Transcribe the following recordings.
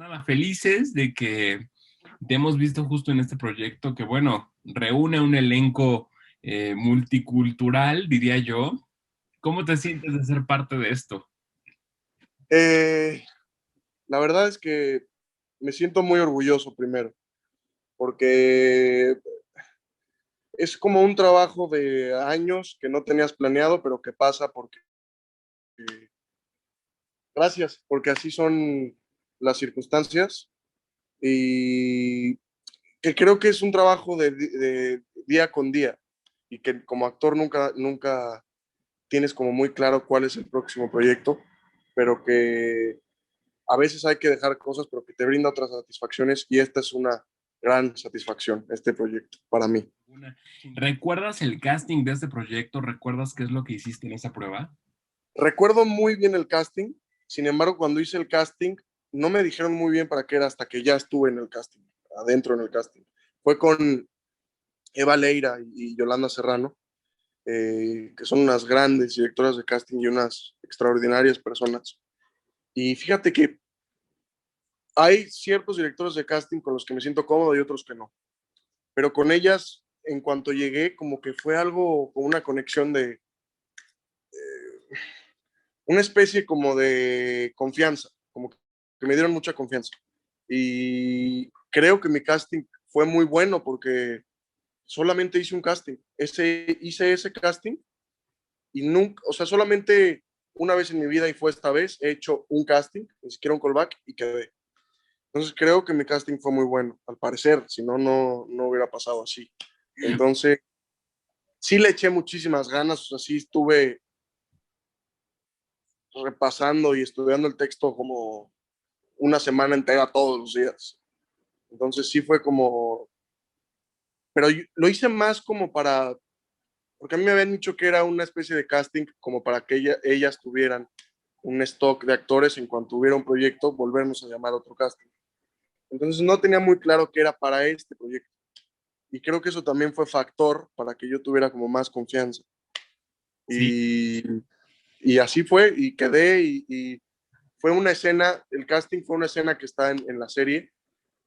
nada, felices de que te hemos visto justo en este proyecto que, bueno, reúne un elenco multicultural, diría yo. ¿Cómo te sientes de ser parte de esto? Eh, la verdad es que me siento muy orgulloso primero, porque es como un trabajo de años que no tenías planeado, pero que pasa porque, gracias, porque así son las circunstancias y que creo que es un trabajo de día con día y que como actor nunca tienes como muy claro cuál es el próximo proyecto, pero que a veces hay que dejar cosas, pero que te brinda otras satisfacciones y esta es una gran satisfacción, este proyecto, para mí. ¿Recuerdas el casting de este proyecto? ¿Recuerdas qué es lo que hiciste en esa prueba? Recuerdo muy bien el casting, sin embargo, cuando hice el casting, no me dijeron muy bien para qué era hasta que ya estuve en el casting, adentro en el casting. Fue con Eva Leira y Yolanda Serrano, que son unas grandes directoras de casting y unas extraordinarias personas. Y fíjate que hay ciertos directores de casting con los que me siento cómodo y otros que no. Pero con ellas, en cuanto llegué, como que fue algo, con una conexión de, una especie como de confianza, como que me dieron mucha confianza. Y creo que mi casting fue muy bueno porque solamente hice un casting. Hice ese casting y nunca, o sea, solamente una vez en mi vida y fue esta vez, he hecho un casting, ni siquiera un callback y quedé. Entonces creo que mi casting fue muy bueno, al parecer, si no, no hubiera pasado así. Entonces, sí le eché muchísimas ganas, o sea, sí estuve repasando y estudiando el texto como una semana entera todos los días. Entonces sí fue como, pero lo hice más como para, porque a mí me habían dicho que era una especie de casting como para que ellas tuvieran un stock de actores en cuanto hubiera un proyecto, volvernos a llamar a otro casting. Entonces no tenía muy claro que era para este proyecto. Y creo que eso también fue factor para que yo tuviera como más confianza. Sí. Y, y así fue, y quedé, y fue una escena, el casting fue una escena que está en la serie,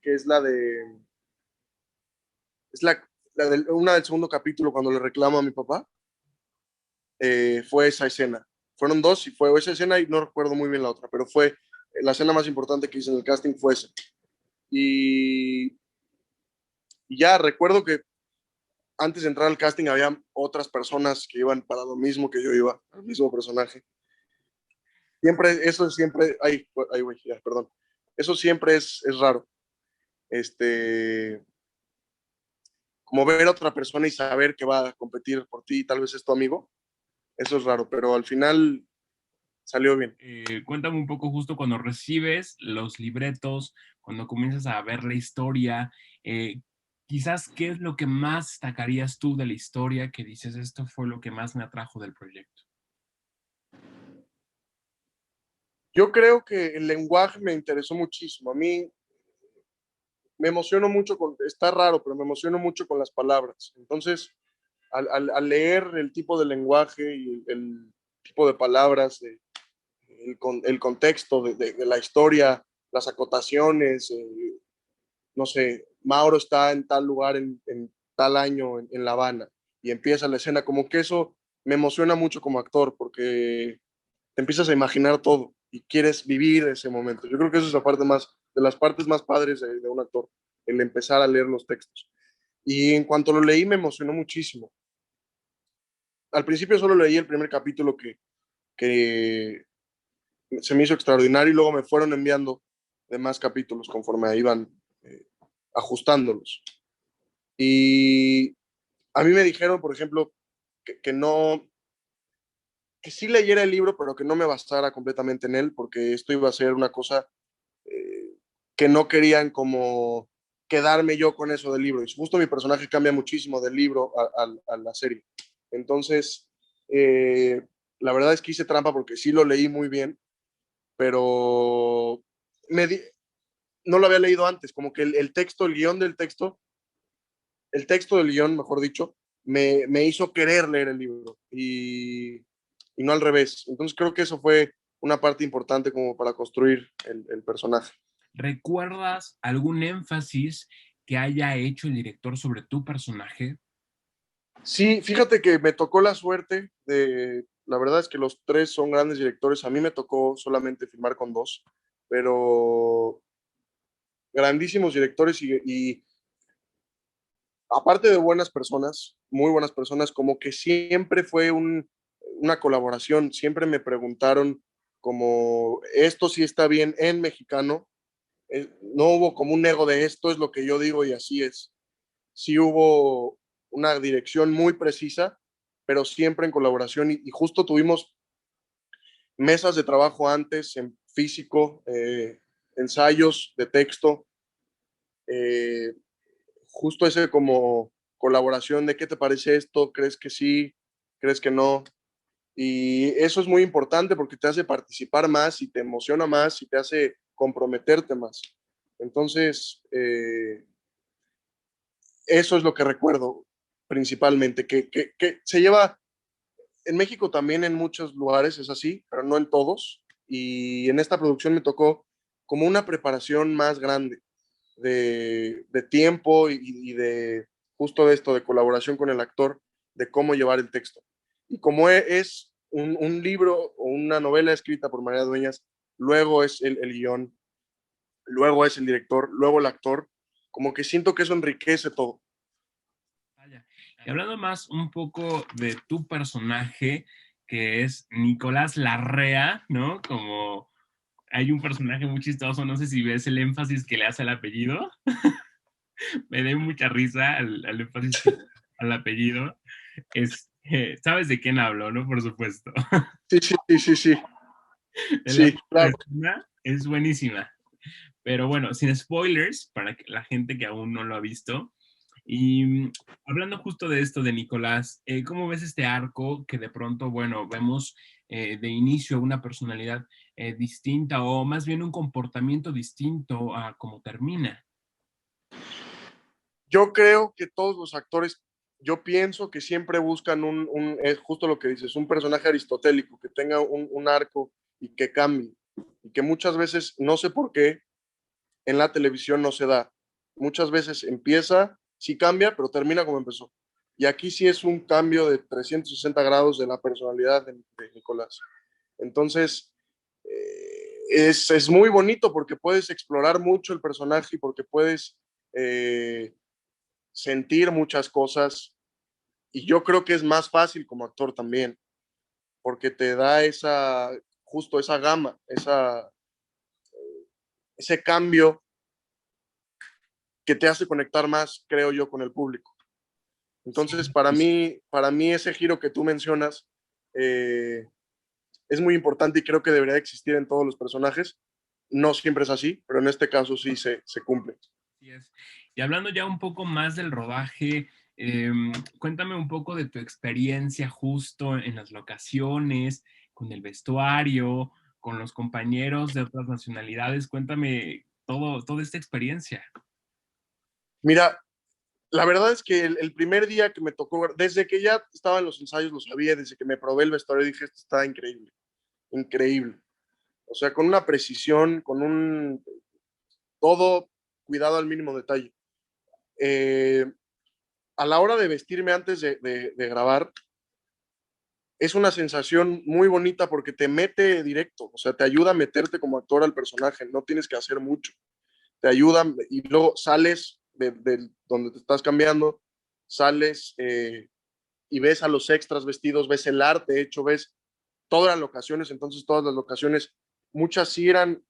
que es es una del segundo capítulo cuando le reclamo a mi papá, fue esa escena. Fueron dos y fue esa escena y no recuerdo muy bien la otra, pero fue la escena más importante que hice en el casting fue esa. Y, y ya recuerdo que antes de entrar al casting había otras personas que iban para lo mismo que yo iba, al mismo personaje. Ay, güey, ya, perdón. Eso siempre es raro. Este, como ver a otra persona y saber que va a competir por ti y tal vez es tu amigo, eso es raro, pero al final salió bien. Cuéntame un poco justo cuando recibes los libretos, cuando comienzas a ver la historia, quizás qué es lo que más destacarías tú de la historia que dices, esto fue lo que más me atrajo del proyecto. Yo creo que el lenguaje me interesó muchísimo. A mí me emociono mucho está raro, pero me emociono mucho con las palabras. Entonces, al leer el tipo de lenguaje y el tipo de palabras, el contexto de la historia, las acotaciones, no sé, Mauro está en tal lugar en tal año en La Habana y empieza la escena, como que eso me emociona mucho como actor porque te empiezas a imaginar todo y quieres vivir ese momento. Yo creo que eso es la parte más, de las partes más padres de un actor, el empezar a leer los textos. Y en cuanto lo leí me emocionó muchísimo. Al principio solo leí el primer capítulo que se me hizo extraordinario y luego me fueron enviando de más capítulos conforme iban eh, ajustándolos. Y a mí me dijeron, por ejemplo, que no, que sí leyera el libro, pero que no me basara completamente en él, porque esto iba a ser una cosa eh, que no querían como quedarme yo con eso del libro. Y justo mi personaje cambia muchísimo del libro a la serie. Entonces, la verdad es que hice trampa porque sí lo leí muy bien, pero me di, no lo había leído antes, como que el texto, el guión del texto, el texto del guión, mejor dicho, me hizo querer leer el libro y no al revés. Entonces creo que eso fue una parte importante como para construir el personaje. ¿recuerdas algún énfasis que haya hecho el director sobre tu personaje? Sí, fíjate que me tocó la suerte de, la verdad es que los tres son grandes directores, a mí me tocó solamente filmar con dos, pero grandísimos directores y aparte de buenas personas, muy buenas personas, como que siempre fue una colaboración, siempre me preguntaron como esto sí está bien en mexicano, no hubo como un ego de esto es lo que yo digo y así es. Sí hubo una dirección muy precisa, pero siempre en colaboración y justo tuvimos mesas de trabajo antes en físico, ensayos de texto, eh, justo ese como colaboración de qué te parece esto, crees que sí, crees que no. Y eso es muy importante porque te hace participar más y te emociona más y te hace comprometerte más. Entonces, eso es lo que recuerdo principalmente, que se lleva en México también en muchos lugares, es así, pero no en todos. Y en esta producción me tocó como una preparación más grande de tiempo y de justo de esto, de colaboración con el actor, de cómo llevar el texto. Y como es un libro o una novela escrita por María Dueñas, luego es el guión, luego es el director, luego el actor, como que siento que eso enriquece todo. Vaya. Y hablando más un poco de tu personaje, que es Nicolás Larrea, ¿no? Como hay un personaje muy chistoso, no sé si ves el énfasis que le hace al apellido. Me da mucha risa al énfasis que al apellido. ¿Sabes de quién hablo, no? Por supuesto. Sí, sí, sí, sí, sí, La sí, claro. persona es buenísima. Pero bueno, sin spoilers, para la gente que aún no lo ha visto. Y hablando justo de esto de Nicolás, ¿cómo ves este arco que de pronto, bueno, vemos de inicio una personalidad distinta o más bien un comportamiento distinto a cómo termina? Yo creo que todos los actores, yo pienso que siempre buscan es justo lo que dices, un personaje aristotélico, que tenga un arco y que cambie. Y que muchas veces, no sé por qué, en la televisión no se da. Muchas veces empieza, sí cambia, pero termina como empezó. Y aquí sí es un cambio de 360 grados de la personalidad de Nicolás. Entonces, es muy bonito porque puedes explorar mucho el personaje y porque puedes sentir muchas cosas. Y yo creo que es más fácil como actor también, porque te da esa, justo esa gama, ese cambio que te hace conectar más, creo yo, con el público. Sí, Entonces, pues, para mí ese giro que tú mencionas eh, es muy importante y creo que debería existir en todos los personajes. No siempre es así, pero en este caso sí se cumple. así es. Y hablando ya un poco más del rodaje, cuéntame un poco de tu experiencia justo en las locaciones, con el vestuario, con los compañeros de otras nacionalidades. Cuéntame toda esta experiencia. Mira, la verdad es que el primer día que me tocó, desde que ya estaba en los ensayos, lo sabía, desde que me probé el vestuario, dije, esto está increíble, increíble. O sea, con una precisión, con un todo cuidado al mínimo detalle. Eh, a la hora de vestirme antes de grabar, es una sensación muy bonita porque te mete directo, o sea, te ayuda a meterte como actor al personaje, no tienes que hacer mucho, te ayuda y luego sales de donde te estás cambiando, sales y ves a los extras vestidos, ves el arte hecho, ves todas las locaciones, entonces todas las locaciones, muchas sí eran,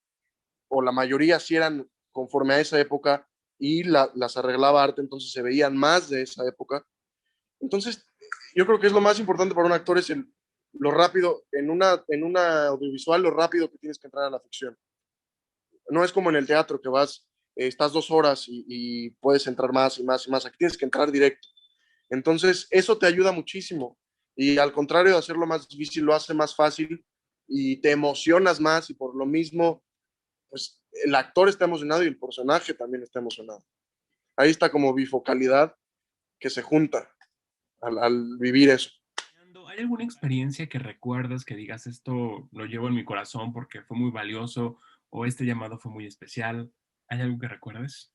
o la mayoría sí eran conforme a esa época y las arreglaba arte, entonces se veían más de esa época. Entonces, yo creo que es lo más importante para un actor es lo rápido, en una audiovisual, lo rápido que tienes que entrar a la ficción. No es como en el teatro que vas, estás 2 horas y puedes entrar más y más y más. Aquí tienes que entrar directo. Entonces, eso te ayuda muchísimo. Y al contrario de hacerlo más difícil, lo hace más fácil y te emocionas más y por lo mismo, pues el actor está emocionado y el personaje también está emocionado. Ahí está como bifocalidad que se junta al vivir eso. ¿Hay alguna experiencia que recuerdas que digas esto lo llevo en mi corazón porque fue muy valioso o este llamado fue muy especial? ¿Hay algo que recuerdes?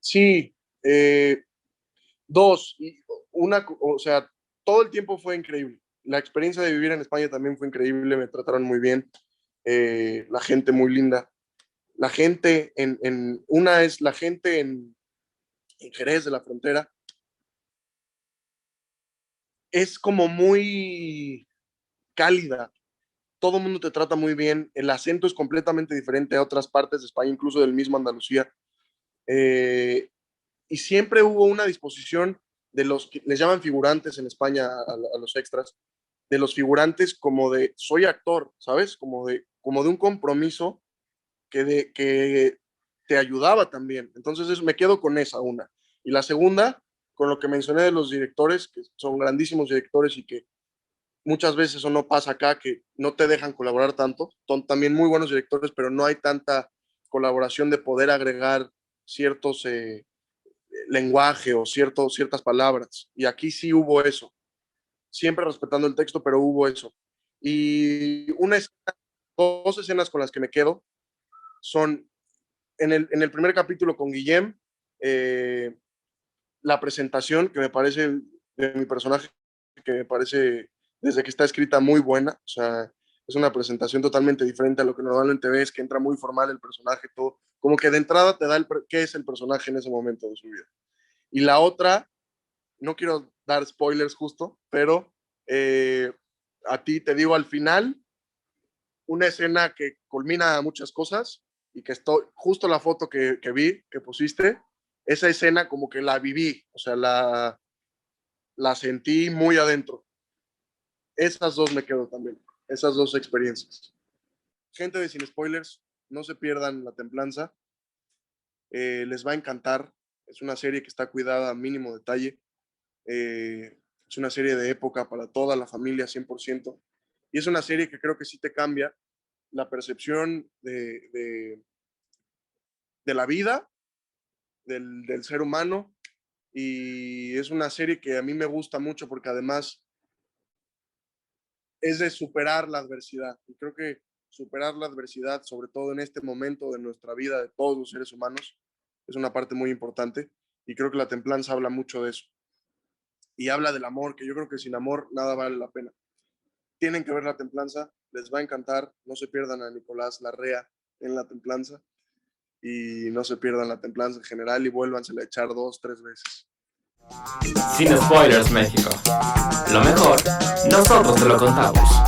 Sí, dos. Una, o sea, todo el tiempo fue increíble. La experiencia de vivir en España también fue increíble, me trataron muy bien, la gente muy linda. La gente una es la gente en Jerez de la Frontera, es como muy cálida, todo el mundo te trata muy bien, el acento es completamente diferente a otras partes de España, incluso del mismo Andalucía, eh, y siempre hubo una disposición de los que les llaman figurantes en España a los extras, de los figurantes como de soy actor, ¿sabes? Como de un compromiso que te ayudaba también. Entonces me quedo con esa una. Y la segunda, con lo que mencioné de los directores, que son grandísimos directores y que muchas veces eso no pasa acá, que no te dejan colaborar tanto. Son también muy buenos directores, pero no hay tanta colaboración de poder agregar ciertos lenguaje o ciertas palabras. Y aquí sí hubo eso, siempre respetando el texto, pero hubo eso. Y dos escenas con las que me quedo son en el primer capítulo con Guillem, eh, la presentación que me parece de mi personaje, que me parece desde que está escrita muy buena, o sea, es una presentación totalmente diferente a lo que normalmente ves, que entra muy formal el personaje, todo, como que de entrada te da qué es el personaje en ese momento de su vida. Y la otra, no quiero dar spoilers justo, pero a ti te digo al final, una escena que culmina muchas cosas y que estoy, justo la foto que vi, que pusiste, esa escena como que la viví, o sea, la sentí muy adentro. Esas dos me quedo también, esas dos experiencias. Gente de Sin Spoilers, no se pierdan La Templanza, les va a encantar, es una serie que está cuidada a mínimo detalle, es una serie de época para toda la familia 100%, y es una serie que creo que sí te cambia la percepción de la vida, del ser humano, y es una serie que a mí me gusta mucho porque además es de superar la adversidad. Y creo que superar la adversidad, sobre todo en este momento de nuestra vida, de todos los seres humanos, es una parte muy importante. Y creo que La Templanza habla mucho de eso. Y habla del amor, que yo creo que sin amor nada vale la pena. Tienen que ver La Templanza, les va a encantar. No se pierdan a Nicolás Larrea en La Templanza. Y no se pierdan La Templanza en general y vuélvansela a echar 2, 3 veces. Sin Spoilers México. Lo mejor, nosotros te lo contamos.